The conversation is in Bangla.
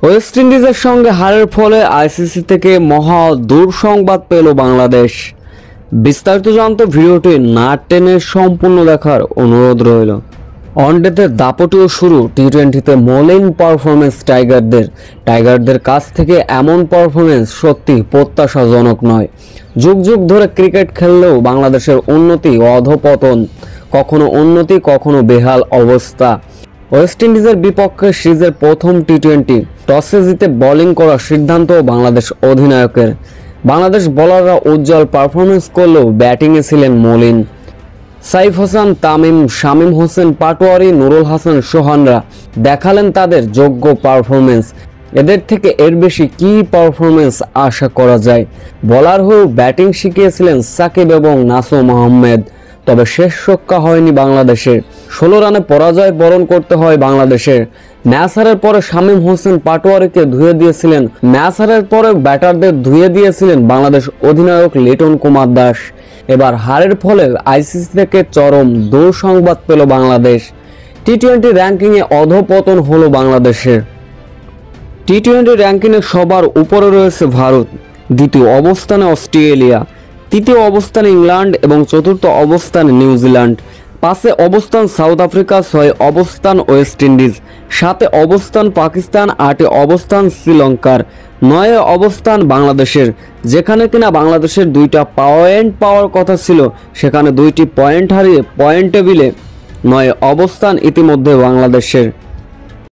ওয়েস্ট ইন্ডিজের সঙ্গে হারের ফলে আইসিসি থেকে মহা দুঃসংবাদ পেল বাংলাদেশ। বিস্তারিত জানতে ভিডিওটি না টেনে সম্পূর্ণ দেখার অনুরোধ রইল। ওয়ানডেতে দাপটীয় শুরু, টি-20তে মলিন পারফরমেন্স টাইগারদের কাছ থেকে এমন পারফরমেন্স সত্যি প্রত্যাশাজনক নয়। যুগ যুগ ধরে ক্রিকেট খেললেও বাংলাদেশের উন্নতি অধপতন, কখনো উন্নতি কখনো বেহাল অবস্থা। ওয়েস্ট ইন্ডিজের বিপক্ষে সিরিজের প্রথম টি-20 টসে জিতে বোলিং করার সিদ্ধান্ত বাংলাদেশ অধিনায়কের। বাংলাদেশ বোলাররা উজ্জ্বল পারফরমেন্স করলেও ব্যাটিংয়ে ছিলেন মলিন। সাইফ হাসান তামিম, শামীম হোসেন পাটোয়ারি, নুরুল হাসান সোহানরা দেখালেন তাদের যোগ্য পারফরমেন্স। এদের থেকে এর বেশি কী পারফরমেন্স আশা করা যায়? বোলার হয়েও ব্যাটিং শিখিয়েছিলেন সাকিব এবং নাসুম আহমেদ। তবে শেষ রক্ষা হয়নি বাংলাদেশের। 16 রানে পরাজয় বরণ করতে হয় বাংলাদেশের। ম্যাচ হারের পরে শামীম হোসেন পাটোয়ারিকে ধুয়ে দিয়েছিলেন ব্যাটারদের ধুয়ে দিয়েছিলেন বাংলাদেশ অধিনায়ক লিটন কুমার দাস। এবার হারের ফলে আইসিসি থেকে চরম দুঃসংবাদ পেল বাংলাদেশ। টি-20 র্যাঙ্কিংয়ে অধপতন হলো বাংলাদেশের। টি-20 র্যাঙ্কিংয়ে সবার উপরে রয়েছে ভারত, দ্বিতীয় অবস্থানে অস্ট্রেলিয়া, তৃতীয় অবস্থানে ইংল্যান্ড এবং চতুর্থ অবস্থানে নিউজিল্যান্ড। 5 অবস্থান সাউথ আফ্রিকা, 6 অবস্থান ওয়েস্ট ইন্ডিজ, 7 অবস্থান পাকিস্তান, 8 অবস্থান শ্রীলঙ্কার, 9 অবস্থান বাংলাদেশের। যেখানে কিনা বাংলাদেশের 2টা পয়েন্ট পাওয়ার কথা ছিল, সেখানে 2টি পয়েন্ট হারিয়ে পয়েন্ট টেবিলে 9 অবস্থান ইতিমধ্যে বাংলাদেশের।